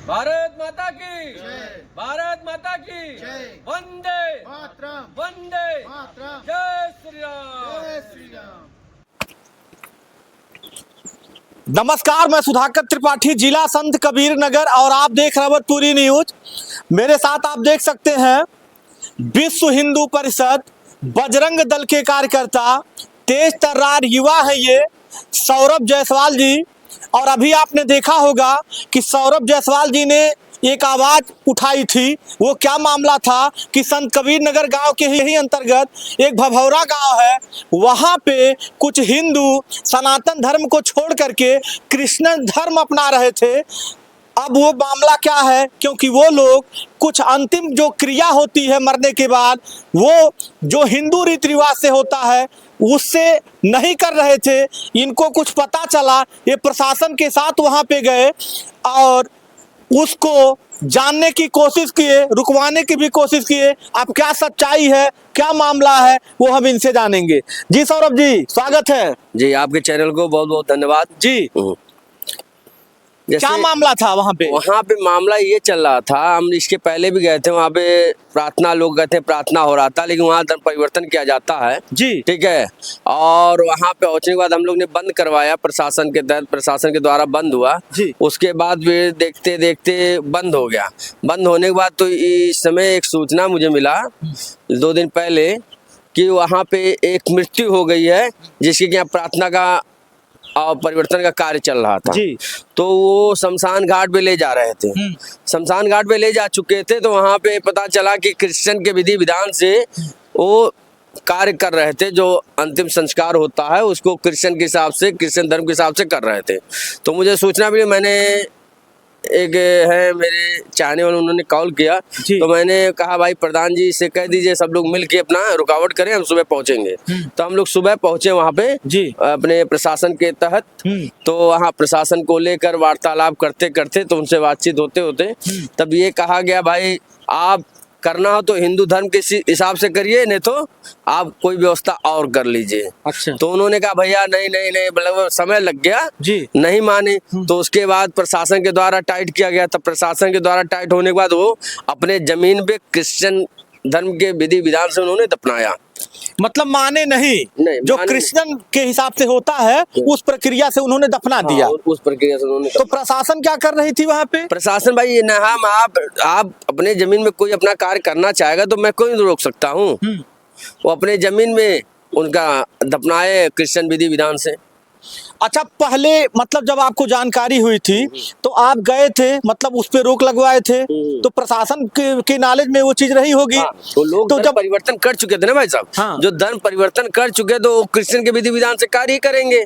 भारत माता की जय। भारत माता की जय। वंदे मातरम। वंदे मातरम। जय श्री राम। जय श्री राम। नमस्कार, मैं सुधाकर त्रिपाठी, जिला संत कबीर नगर, और आप देख रहे हैं पूरी न्यूज। मेरे साथ आप देख सकते हैं विश्व हिंदू परिषद बजरंग दल के कार्यकर्ता, तेज तर्रार युवा है ये सौरभ जायसवाल जी। और अभी आपने देखा होगा कि सौरभ जायसवाल जी ने एक आवाज उठाई थी। वो क्या मामला था कि संत कबीर नगर गांव के ही अंतर्गत एक भभौरा गांव है, वहां पे कुछ हिंदू सनातन धर्म को छोड़ करके कृष्ण धर्म अपना रहे थे। अब वो मामला क्या है, क्योंकि वो लोग कुछ अंतिम जो क्रिया होती है मरने के बाद, वो जो हिंदू रीति रिवाज से होता है उससे नहीं कर रहे थे। इनको कुछ पता चला, ये प्रशासन के साथ वहां पे गए और उसको जानने की कोशिश किए, रुकवाने की भी कोशिश किए। अब क्या सच्चाई है, क्या मामला है, वो हम इनसे जानेंगे। जी सौरभ जी, स्वागत है जी, आपके चैनल को बहुत बहुत धन्यवाद जी। जैसे क्या मामला था वहां पे? वहाँ पे मामला ये चल रहा था, हम इसके पहले भी गए थे वहाँ पे, प्रार्थना लोग गए थे, प्रार्थना हो रहा था, लेकिन वहाँ धर्म परिवर्तन किया जाता है जी। ठीक है। और वहाँ पे पहुँचने के बाद हम लोग ने बंद करवाया, प्रशासन के तहत, प्रशासन के द्वारा बंद हुआ जी। उसके बाद भी देखते देखते बंद हो गया। बंद होने के बाद तो इस समय एक सूचना मुझे मिला 2 दिन पहले कि वहाँ पे एक मृत्यु हो गई है, जिसके कि यहाँ प्रार्थना का और परिवर्तन का कार्य चल रहा था जी। तो वो शमशान घाट पे ले जा रहे थे। शमशान घाट पे ले जा चुके थे, तो वहाँ पे पता चला कि क्रिश्चियन के विधि विधान से वो कार्य कर रहे थे। जो अंतिम संस्कार होता है उसको क्रिश्चियन के हिसाब से, क्रिश्चियन धर्म के हिसाब से कर रहे थे। तो मुझे सूचना मिली, मैंने एक है मेरे चाहने वाले, उन्होंने कॉल किया, तो मैंने कहा भाई प्रधान जी से कह दीजिए सब लोग मिल के अपना रुकावट करें, हम सुबह पहुंचेंगे। तो हम लोग सुबह पहुंचे वहां पे जी। अपने प्रशासन के तहत। तो वहाँ प्रशासन को लेकर वार्तालाप करते करते, तो उनसे बातचीत होते होते तब ये कहा गया भाई आप करना हो तो हिंदू धर्म के हिसाब से करिए, नहीं तो आप कोई व्यवस्था और कर लीजिए। अच्छा। तो उन्होंने कहा भैया नहीं नहीं नहीं, मतलब समय लग गया जी। नहीं माने। तो उसके बाद प्रशासन के द्वारा टाइट किया गया। तब प्रशासन के द्वारा टाइट होने के बाद वो अपने जमीन पे क्रिश्चियन धर्म के विधि विधान से उन्होंने दफनाया। मतलब माने नहीं, नहीं, जो माने कृष्णन के हिसाब से होता है उस प्रक्रिया से उन्होंने दफना दिया। उस प्रक्रिया से उन्होंने तो प्रशासन क्या कर रही थी वहां पे? प्रशासन भाई ये ना, हम आप अपने जमीन में कोई अपना कार्य करना चाहेगा तो मैं कोई नहीं रोक सकता हूँ। वो अपने जमीन में उनका दफनाए क्रिश्चियन विधि विधान से। अच्छा, पहले मतलब जब आपको जानकारी हुई थी तो आप गए थे, मतलब उस पे रोक लगवाए थे, तो प्रशासन के नॉलेज में वो चीज रही होगी। तो लोग तो धर्म जब परिवर्तन कर चुके थे ना भाई साहब। हाँ। जो धर्म परिवर्तन कर चुके तो वो क्रिश्चियन के विधि विधान से कार्य ही करेंगे।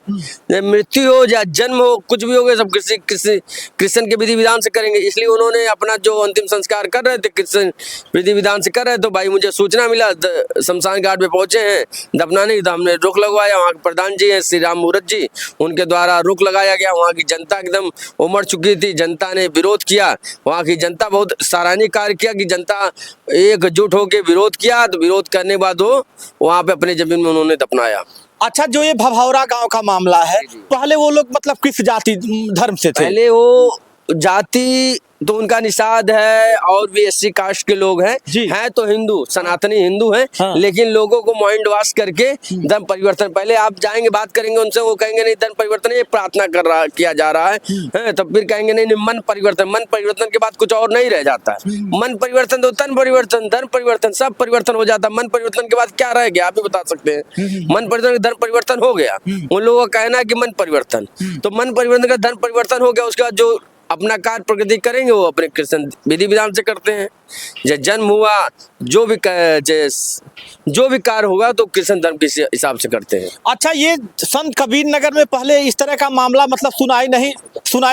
मृत्यु हो या जन्म हो, कुछ भी हो गए, सब क्रिश्चियन के विधि विधान से करेंगे। इसलिए उन्होंने अपना जो अंतिम संस्कार कर रहे थे क्रिश्चियन विधि विधान से कर रहे। तो भाई मुझे सूचना मिला, शमशान घाट पे पहुंचे हैं दफनाने की, तो हमने रोक लगवाया। वहाँ के प्रधान जी हैं श्री राम मूर्त जी, उनके द्वारा रोक लगाया गया। वहाँ की जनता एकदम उमड़ चुकी थी, जनता ने विरोध किया। वहाँ की जनता बहुत सराहनीय कार्य किया कि जनता एकजुट होकर विरोध किया। तो विरोध करने के बाद वो वहाँ पे अपने जमीन में उन्होंने दफनाया। अच्छा, जो ये भभौरा गांव का मामला है, पहले वो लोग मतलब किस जाति धर्म से थे? पहले वो जाति तो उनका निषाद है, और भी SC कास्ट के लोग हैं तो हिंदू, सनातनी हिंदू हैं। हाँ। लेकिन लोगों को माइंड वॉश करके धर्म परिवर्तन, पहले आप जाएंगे बात करेंगे उनसे, वो कहेंगे नहीं धर्म परिवर्तन ये प्रार्थना किया जा रहा है। तब फिर कहेंगे नहीं नहीं मन परिवर्तन। मन परिवर्तन के बाद कुछ और नहीं रह जाता है। मन परिवर्तन तो तन परिवर्तन, धर्म परिवर्तन, सब परिवर्तन हो जाता है। मन परिवर्तन के बाद क्या रह गया आप ही बता सकते हैं। मन परिवर्तन धर्म परिवर्तन हो गया। उन लोगों का कहना है कि मन परिवर्तन, तो मन परिवर्तन का धर्म परिवर्तन हो गया। उसके बाद जो अपना कार्य प्रगति करेंगे वो अपने क्रिश्चियन विधि विधान से करते हैं। जब जन्म हुआ, जो भी कार्य होगा तो क्रिश्चियन धर्म के हिसाब से करते हैं। अच्छा, ये संत कबीर नगर में पहले इस तरह का मामला मतलब सुनाई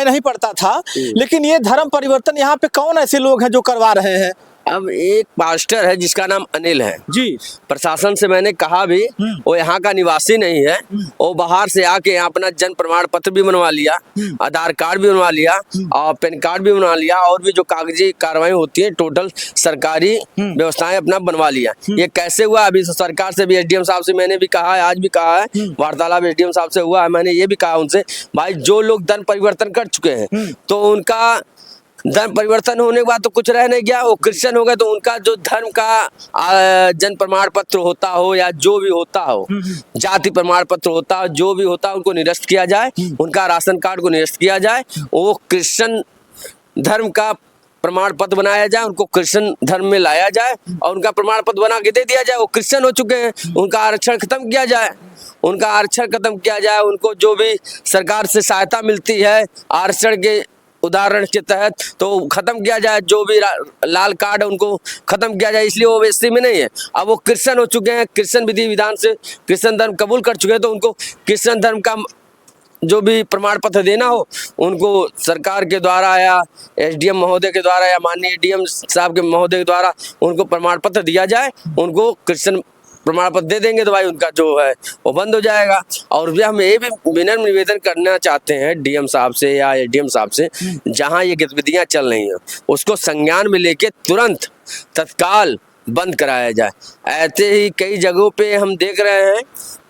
नहीं पड़ता था, लेकिन ये धर्म परिवर्तन यहाँ पे कौन ऐसे लोग हैं जो करवा रहे हैं? अब एक पास्टर है जिसका नाम अनिल है जी। प्रशासन से मैंने कहा भी, वो यहाँ का निवासी नहीं है, वो बाहर से आके यहाँ अपना जन्म प्रमाण पत्र भी बनवा लिया, आधार कार्ड भी बनवा लिया, और पैन कार्ड भी बनवा लिया, और भी जो कागजी कार्रवाई होती है टोटल सरकारी व्यवस्थाएं अपना बनवा लिया। ये कैसे हुआ? अभी सरकार से भी SDM साहब से मैंने भी कहा है, आज भी कहा है, वार्तालाप SDM साहब से हुआ है। मैंने ये भी कहा उनसे, भाई जो लोग धर्म परिवर्तन कर चुके हैं तो उनका धर्म परिवर्तन होने के बाद तो कुछ रह नहीं गया। वो क्रिश्चियन हो गए तो उनका जो धर्म का जन्म प्रमाण पत्र होता हो या जो भी होता हो, जाति प्रमाण पत्र होता हो, जो भी होता हो, उनको निरस्त किया जाए, उनका राशन कार्ड को निरस्त किया जाए, वो क्रिश्चियन धर्म का प्रमाण पत्र बनाया जाए, उनको क्रिश्चियन धर्म में लाया जाए और उनका प्रमाण पत्र बना के दे दिया जाए। वो क्रिश्चियन हो चुके हैं, उनका आरक्षण खत्म किया जाए, उनका आरक्षण खत्म किया जाए। उनको जो भी सरकार से सहायता मिलती है आरक्षण के उदाहरण के तहत, तो खत्म किया जाए। जो भी लाल कार्ड है उनको खत्म किया जाए, इसलिए वो एससी में नहीं है। अब वो क्रिश्चियन हो चुके हैं, क्रिश्चियन विधि विधान से क्रिश्चियन धर्म कबूल कर चुके हैं, तो उनको क्रिश्चियन धर्म का जो भी प्रमाण पत्र देना हो उनको सरकार के द्वारा या एसडीएम महोदय के द्वारा या माननीय डीएम साहब के महोदय के द्वारा उनको प्रमाण पत्र दिया जाए। उनको क्रिश्चियन प्रमाण पत्र दे देंगे तो भाई उनका जो है वो बंद हो जाएगा। और भी हम ये भी विनम्र निवेदन करना चाहते हैं डीएम साहब से या एसडीएम साहब से, जहाँ ये गतिविधियाँ चल रही हैं उसको संज्ञान में लेके तुरंत तत्काल बंद कराया जाए। ऐसे ही कई जगहों पे हम देख रहे हैं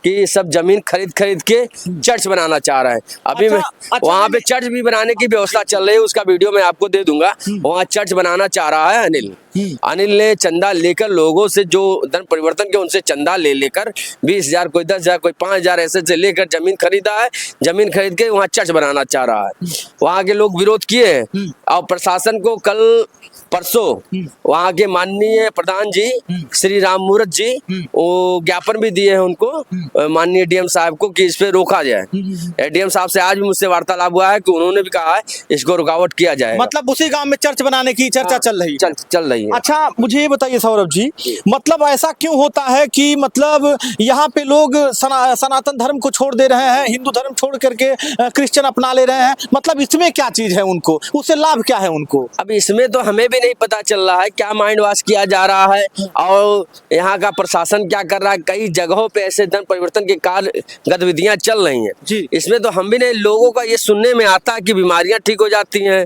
कि सब जमीन खरीद के चर्च बनाना चाह रहे हैं। अभी मैं वहाँ पे चर्च भी बनाने की व्यवस्था चल रही है, उसका वीडियो मैं आपको दे दूंगा। वहाँ चर्च बनाना चाह रहा है अनिल ने चंदा लेकर लोगों से, जो धर्म परिवर्तन के उनसे चंदा ले लेकर 20,000 कोई 10,000 कोई 5,000 ऐसे से लेकर जमीन खरीदा है। जमीन खरीद के वहाँ चर्च बनाना चाह रहा है। वहाँ के लोग विरोध किए हैं और प्रशासन को कल परसों वहाँ के माननीय प्रधान जी श्री राम मूर्त जी वो ज्ञापन भी दिए हैं उनको माननीय डीएम साहब को कि इस पे रोका जाए। डीएम साहब से आज भी मुझसे वार्तालाप हुआ है कि उन्होंने भी कहा है इसको रुकावट किया जाए। मतलब उसी गांव में चर्च बनाने की चर्चा चल रही है। चल रही है। अच्छा, मुझे ये बताइए सौरभ जी, मतलब ऐसा क्यों होता है कि मतलब यहाँ पे लोग सनातन धर्म को छोड़ दे रहे हैं, हिंदू धर्म छोड़ करके क्रिश्चियन अपना ले रहे हैं? मतलब इसमें क्या चीज है उनको, उससे लाभ क्या है उनको? अब इसमें तो हमें भी नहीं पता चल रहा है क्या माइंड वॉश किया जा रहा है और यहाँ का प्रशासन क्या कर रहा है। कई जगहों पे ऐसे धर्म परिवर्तन के कार्य गतिविधियां चल रही हैं जी। इसमें तो हम भी नहीं, लोगों का ये सुनने में आता है कि बीमारियां ठीक हो जाती हैं,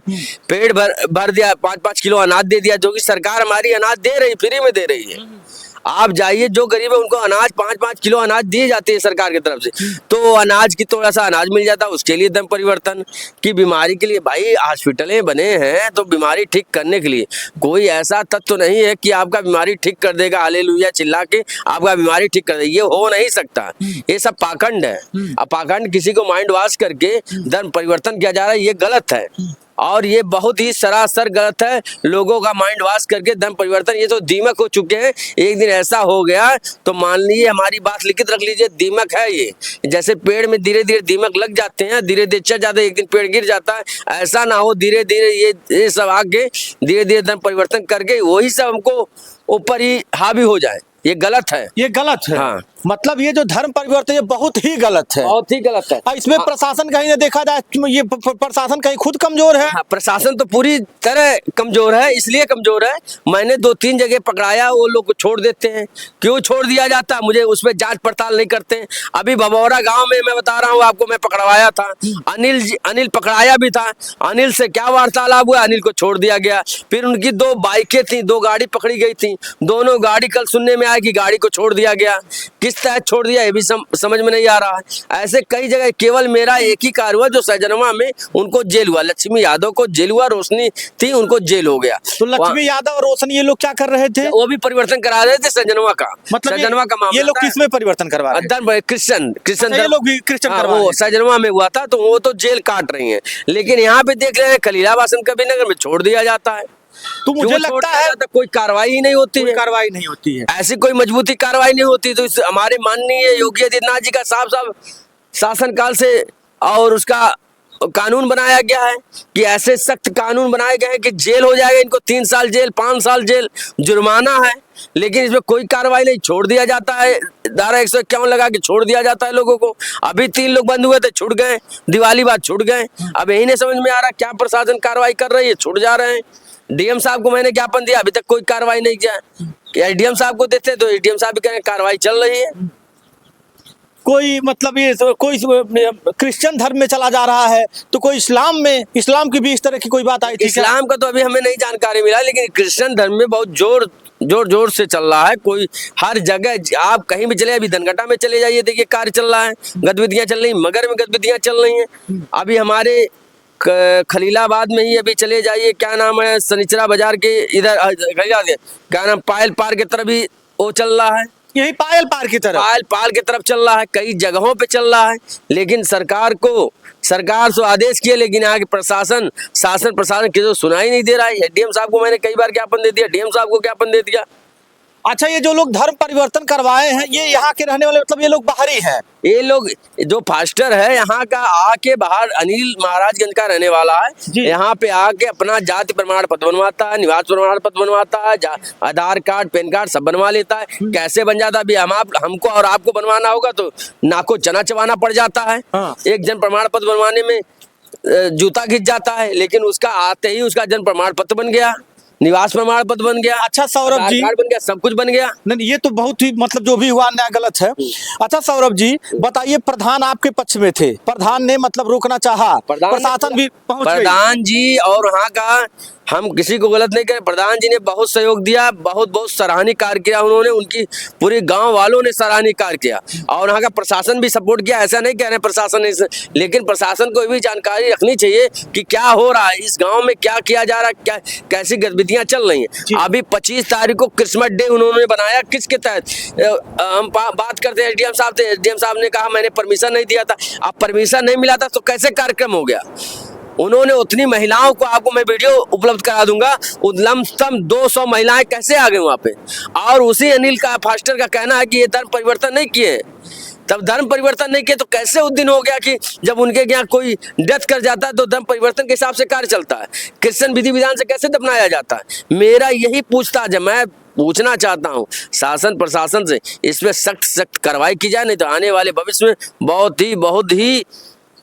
पेट भर दिया, 5-5 किलो अनाज दे दिया, जो कि सरकार हमारी अनाज दे रही, फ्री में दे रही है। आप जाइए, जो गरीब है उनको अनाज 5-5 किलो अनाज दिए जाते हैं सरकार की तरफ से, तो अनाज की थोड़ा सा अनाज मिल जाता है, उसके लिए धर्म परिवर्तन की बीमारी के लिए भाई हॉस्पिटलें बने हैं तो बीमारी ठीक करने के लिए। कोई ऐसा तत्व नहीं है कि आपका बीमारी ठीक कर देगा, हालेलुया चिल्ला के आपका बीमारी ठीक कर देगा, ये हो नहीं सकता। ये सब पाखंड है। अब पाखंड किसी को माइंड वॉश करके धर्म परिवर्तन किया जा रहा है, ये गलत है और ये बहुत ही सरासर गलत है। लोगों का माइंड वॉश करके धर्म परिवर्तन, ये तो दीमक हो चुके हैं। एक दिन ऐसा हो गया तो मान लीजिए, हमारी बात लिखित रख लीजिए, दीमक है ये। जैसे पेड़ में धीरे धीरे दीमक लग जाते हैं, धीरे धीरे चल जाते हैं, एक दिन पेड़ गिर जाता है, ऐसा ना हो धीरे धीरे ये सब आगे धीरे धीरे धर्म परिवर्तन करके वही सब हमको ऊपर ही हावी हो जाए, ये गलत है। ये गलत है। हाँ। मतलब ये जो धर्म परिवर्तन ये बहुत ही गलत है, बहुत ही गलत है। इसमें प्रशासन कहीं ना देखा जाए, ये प्रशासन कहीं खुद कमजोर है। हाँ, प्रशासन तो पूरी तरह कमजोर है। इसलिए कमजोर है, मैंने 2-3 जगह पकड़ाया, वो लोग को छोड़ देते हैं। क्यों छोड़ दिया जाता है मुझे उस पर जांच पड़ताल नहीं करते हैं। अभी भभौरा गांव में मैं बता रहा हूँ आपको, मैं पकड़वाया था, अनिल पकड़ाया भी था। अनिल से क्या वार्तालाप हुआ, अनिल को छोड़ दिया गया। फिर उनकी 2 बाइकें थी, 2 गाड़ी पकड़ी गई थी, दोनों गाड़ी कल सुनने में आया कि गाड़ी को छोड़ दिया गया। किस तहत छोड़ दिया ये भी समझ में नहीं आ रहा है। ऐसे कई जगह, केवल मेरा एक ही कार्य हुआ जो सजनवा में उनको जेल हुआ, लक्ष्मी यादव को जेल हुआ, रोशनी थी उनको जेल हो गया। तो लक्ष्मी यादव और रोशनी ये लोग क्या कर रहे थे? वो भी परिवर्तन करा रहे थे सजनवा का। मतलब सजनवा का मामला, ये लोग किसमें परिवर्तन करवा रहे हैं? क्रिश्चियन ये लोग भी क्रिश्चियन करवा रहे हैं। सजनवा में हुआ था तो वो तो जेल काट रही है, लेकिन यहाँ पे देख रहे हैं खलीलाबाद कबीर नगर में छोड़ दिया जाता है। तो मुझे लगता है कोई कार्रवाई ही नहीं होती है। कार्रवाई नहीं होती है, ऐसी कोई मजबूती कार्रवाई नहीं होती। तो हमारे माननीय योगी आदित्यनाथ जी का साफ शासन काल से और उसका कानून बनाया गया है कि ऐसे सख्त कानून बनाए गए हैं कि जेल हो जाएगा इनको, 3 साल जेल, 5 साल जेल, जुर्माना है, लेकिन इसमें कोई कार्रवाई नहीं, छोड़ दिया जाता है। धारा 151 लगा के छोड़ दिया जाता है लोगों को। अभी 3 लोग बंद हुए थे, छूट गए, दिवाली बाद छूट गए। अब यही नहीं समझ में आ रहा क्या प्रशासन कार्रवाई कर रही है, छूट जा रहे हैं। डीएम साहब को मैंने ज्ञापन दिया, अभी तक कोई कार्रवाई नहीं किया। एसडीएम साहब को देते तो एसडीएम साहब भी कह रहे हैं कार्रवाई चल रही है। कोई मतलब ये कोई क्रिश्चियन धर्म में चला जा रहा है तो कोई इस्लाम की भी इस तरह की कोई बात आई थी? इस्लाम का तो अभी हमें नहीं जानकारी मिला, लेकिन क्रिश्चियन धर्म में बहुत जोर से चल रहा है। कोई हर जगह आप कहीं भी चले, अभी धनघटा में चले जाइए, देखिए कार्य चल रहा है, गतिविधियां चल रही, मगर में गतिविधियां चल रही हैं। अभी हमारे खलीलाबाद में ही अभी चले जाइए, क्या नाम है, सनिचरा बाजार के इधर क्या नाम, पायल पार की तरफ भी वो चल रहा है, यही पायल पार की तरफ, पायल पार की तरफ चल रहा है, कई जगहों पे चल रहा है। लेकिन सरकार तो आदेश किए, लेकिन यहाँ के प्रशासन किसी को सुनाई नहीं दे रहा है। डीएम साहब को मैंने कई बार ज्ञापन दे दिया, डीएम साहब को ज्ञापन दे दिया। अच्छा, ये जो लोग धर्म परिवर्तन करवाए हैं, ये यहाँ के रहने वाले, मतलब ये लोग बाहरी हैं? ये लोग जो फास्टर है यहाँ का, आके बाहर अनिल महाराजगंज का रहने वाला है, यहाँ पे आके अपना जाति प्रमाण पत्र बनवाता है, निवास प्रमाण पत्र बनवाता है, आधार कार्ड, पैन कार्ड सब बनवा लेता है। कैसे बन जाता है? अभी हमको और आपको बनवाना होगा तो नाको चना चबाना पड़ जाता है। एक जन प्रमाण पत्र बनवाने में जूता घिस जाता है, लेकिन उसका आते ही उसका जन प्रमाण पत्र बन गया, निवास प्रमाण पत्र बन गया, अच्छा सौरभ जी, कार्ड बन गया, सब कुछ बन गया। नहीं, ये तो बहुत ही मतलब जो भी हुआ अन्याय गलत है। अच्छा सौरभ जी बताइए, प्रधान आपके पक्ष में थे, प्रधान ने मतलब रोकना चाहा, प्रशासन भी पहुंच गई। प्रधान जी और वहाँ का, हम किसी को गलत नहीं करें, प्रधान जी ने बहुत सहयोग दिया, बहुत सराहनीय कार्य किया उन्होंने, उनकी पूरे गांव वालों ने सराहनीय कार्य किया, और वहाँ का प्रशासन भी सपोर्ट किया। ऐसा नहीं कह रहे प्रशासन ने, लेकिन प्रशासन को भी जानकारी रखनी चाहिए कि क्या हो रहा है इस गांव में, क्या किया जा रहा है, क्या कैसी गतिविधियां चल रही हैं। अभी 25 तारीख को क्रिसमस डे उन्होंने बनाया, किसके तहत? हम बात करते हैं एसडीएम साहब से, एसडीएम साहब ने कहा मैंने परमिशन नहीं दिया था। अब परमिशन नहीं मिला था तो कैसे कार्यक्रम हो गया? उन्होंने उतनी महिलाओं को, आपको मैं वीडियो उपलब्ध करा दूंगा, लमसम 200 महिलाएं कैसे आ गई वहां पे। और उसी अनिल का, फास्टर का कहना है कि ये धर्म परिवर्तन नहीं किए। तब धर्म परिवर्तन नहीं किए तो कैसे उस दिन हो गया कि जब उनके यहाँ कोई डेथ कर जाता है तो धर्म परिवर्तन के हिसाब से कार्य चलता है, क्रिश्चियन विधि विधान से कैसे दफनाया जाता है? मेरा यही पूछताछ है, मैं पूछना चाहता हूँ शासन प्रशासन से, इस पे सख्त कार्रवाई की जाए, नहीं तो आने वाले भविष्य में बहुत ही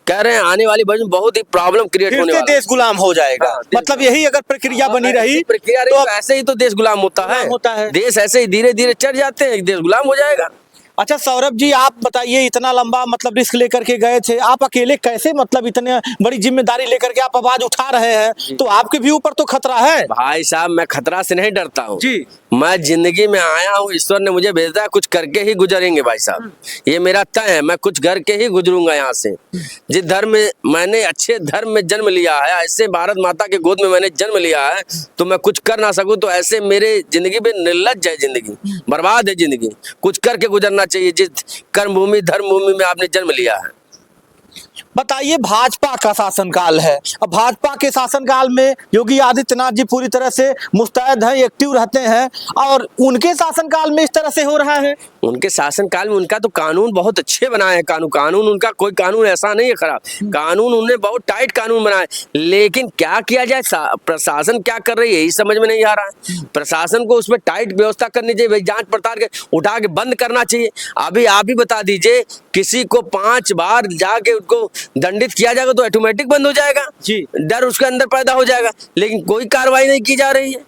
कह रहे हैं, आने वाली भविष्य में बहुत ही प्रॉब्लम क्रिएट होने वाला है। देश गुलाम हो जाएगा। मतलब यही अगर प्रक्रिया बनी रही, प्रक्रिया तो ऐसे ही तो देश गुलाम होता है। देश ऐसे ही धीरे धीरे चढ़ जाते हैं, देश गुलाम हो जाएगा। अच्छा सौरभ जी आप बताइए, इतना लंबा मतलब रिस्क लेकर के गए थे आप अकेले, कैसे मतलब इतने बड़ी जिम्मेदारी लेकर के आप आवाज उठा रहे हैं, तो आपके भी ऊपर तो खतरा है। भाई साहब मैं खतरा से नहीं डरता हूँ जी, मैं जिंदगी में आया हूँ, ईश्वर ने मुझे भेजा है, कुछ करके ही गुजरेंगे भाई साहब, ये मेरा तय है, मैं कुछ करके ही गुजरूंगा यहाँ से। जिस धर्म में मैंने अच्छे धर्म में जन्म लिया है, ऐसे भारत माता के गोद में मैंने जन्म लिया है, तो मैं कुछ कर ना सकूं तो ऐसे मेरे जिंदगी में निर्लज है, जिंदगी बर्बाद है, जिंदगी कुछ करके गुजरना चाहिए जिस कर्म भूमि धर्म भूमि में आपने जन्म लिया है। बताइए, भाजपा का शासनकाल है, अब भाजपा के शासनकाल में योगी आदित्यनाथ जी पूरी तरह से मुस्तैद हैं, एक्टिव रहते हैं, और उनके शासनकाल में इस तरह से हो रहा है। उनके शासनकाल में उनका तो कानून बहुत अच्छे बनाए हैं, कानून उनका कोई कानून ऐसा नहीं है खराब, कानून उन्होंने बहुत टाइट कानून बनाए, लेकिन क्या किया जाए, प्रशासन क्या कर रही है यही समझ में नहीं आ रहा है। प्रशासन को उसमें टाइट व्यवस्था करनी चाहिए, जांच पड़ताल के उठा के बंद करना चाहिए। अभी आप ही बता दीजिए, किसी को 5 बार जाके उनको दंडित किया जाएगा तो ऑटोमेटिक बंद हो जाएगा जी, डर उसके अंदर पैदा हो जाएगा, लेकिन कोई कार्रवाई नहीं की जा रही है।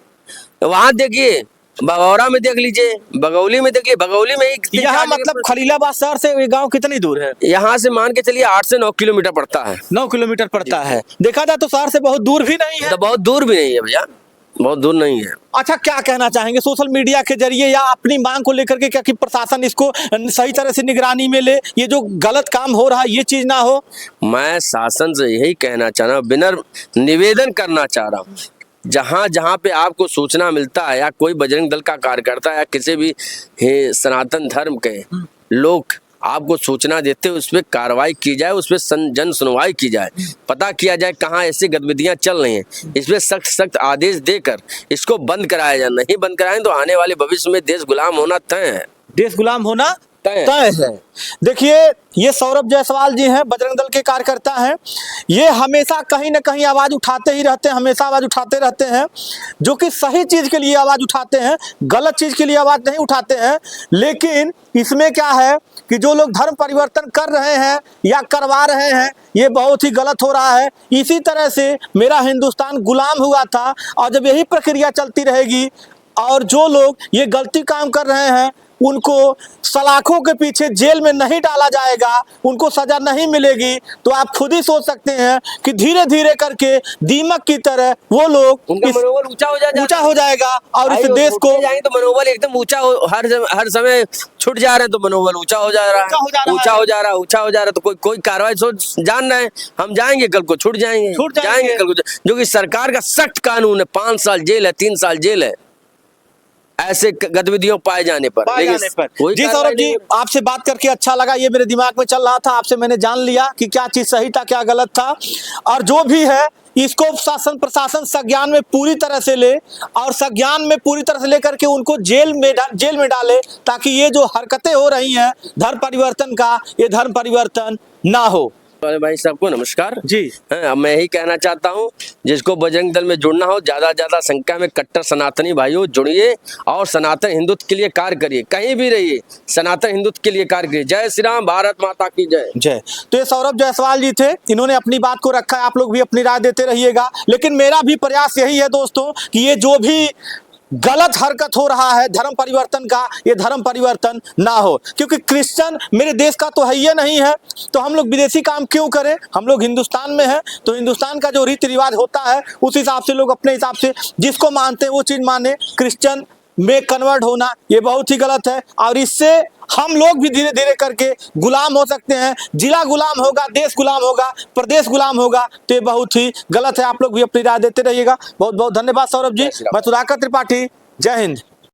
वहां देखिए, बगौरा में देख लीजिए, बगौली में देखिए, बगौली में यहाँ मतलब खलीलाबाद शहर से ये गांव कितनी दूर है? यहाँ से मान के चलिए 8 से 9 किलोमीटर पड़ता है। 9 किलोमीटर पड़ता है, देखा जाए तो शहर से बहुत दूर भी नहीं है। तो बहुत दूर भी नहीं है भैया, बहुत दूर नहीं है। अच्छा, क्या कहना चाहेंगे सोशल मीडिया के जरिए या अपनी मांग को लेकर के, क्या कि प्रशासन इसको सही तरह से निगरानी में ले, ये जो गलत काम हो रहा है ये चीज ना हो? मैं शासन से यही कहना चाह रहा हूँ, विनम्र निवेदन करना चाह रहा हूँ, जहाँ जहाँ पे आपको सूचना मिलता है, या कोई बजरंग दल का कार्यकर्ता या किसी भी सनातन धर्म के लोग आपको सूचना देते हैं, उस पर कार्रवाई की जाए, उस पर जन सुनवाई की जाए, पता किया जाए कहाँ ऐसी गतिविधियां चल रही हैं, इस पर सख्त आदेश देकर इसको बंद कराया जाए। नहीं बंद कराएं तो आने वाले भविष्य में देश गुलाम होना तय है। देश गुलाम होना तय है। देखिए, ये सौरभ जायसवाल जी हैं, बजरंग दल के कार्यकर्ता हैं, ये हमेशा कहीं ना कहीं आवाज उठाते ही रहते हैं, हमेशा आवाज उठाते रहते हैं, जो कि सही चीज के लिए आवाज उठाते हैं, गलत चीज के लिए आवाज नहीं उठाते हैं। लेकिन इसमें क्या है कि जो लोग धर्म परिवर्तन कर रहे हैं या करवा रहे हैं, ये बहुत ही गलत हो रहा है। इसी तरह से मेरा हिंदुस्तान गुलाम हुआ था, और जब यही प्रक्रिया चलती रहेगी और जो लोग ये गलती काम कर रहे हैं उनको सलाखों के पीछे जेल में नहीं डाला जाएगा, उनको सजा नहीं मिलेगी, तो आप खुद ही सोच सकते हैं कि धीरे धीरे करके दीमक की तरह वो लोग उनका मनोबल ऊंचा हो जाएगा और इस भाई, देश को जाएंगे तो मनोबल एकदम हर समय छूट जा रहे हैं, तो मनोबल ऊंचा हो जा रहा है, ऊंचा हो जा रहा है, तो कोई कार्रवाई सोच जान रहे हैं हम जाएंगे कल को छूट जाएंगे कल को, जो कि सरकार का सख्त कानून है, 5 साल जेल है, 3 साल जेल है ऐसे गतिविधियों पाए जाने पर। जी सौरभ जी, आपसे बात करके अच्छा लगा, ये मेरे दिमाग में चल रहा था, आपसे मैंने जान लिया कि क्या चीज सही था क्या गलत था, और जो भी है इसको शासन प्रशासन संज्ञान में पूरी तरह से ले और संज्ञान में पूरी तरह से लेकर के उनको जेल में डाले, ताकि ये जो हरकतें हो रही हैं धर्म परिवर्तन का, ये धर्म परिवर्तन ना हो। भाई सबको नमस्कार जी। अब मैं यही कहना चाहता हूँ, जिसको बजरंग दल में जुड़ना हो, ज्यादा संख्या में कट्टर सनातनी भाइयों जुड़िए और सनातन हिंदुत्व के लिए कार्य करिए, कहीं भी रहिए सनातन हिंदुत्व के लिए कार्य करिए। जय श्री राम, भारत माता की जय जय। तो ये सौरभ जायसवाल जी थे, इन्होंने अपनी बात को रखा है, आप लोग भी अपनी राय देते रहिएगा, लेकिन मेरा भी प्रयास यही है दोस्तों कि ये जो भी गलत हरकत हो रहा है धर्म परिवर्तन का, ये धर्म परिवर्तन ना हो, क्योंकि क्रिश्चियन मेरे देश का तो है ही नहीं है, तो हम लोग विदेशी काम क्यों करें, हम लोग हिंदुस्तान में हैं, तो हिंदुस्तान का जो रीति रिवाज होता है उस हिसाब से लोग अपने हिसाब से जिसको मानते हैं वो चीज माने। क्रिश्चियन में कन्वर्ट होना ये बहुत ही गलत है, और इससे हम लोग भी धीरे धीरे करके गुलाम हो सकते हैं, जिला गुलाम होगा, देश गुलाम होगा, प्रदेश गुलाम होगा, तो ये बहुत ही गलत है। आप लोग भी अपनी राय देते रहिएगा। बहुत बहुत धन्यवाद सौरभ जी। मैं सुधाकर त्रिपाठी, जय हिंद।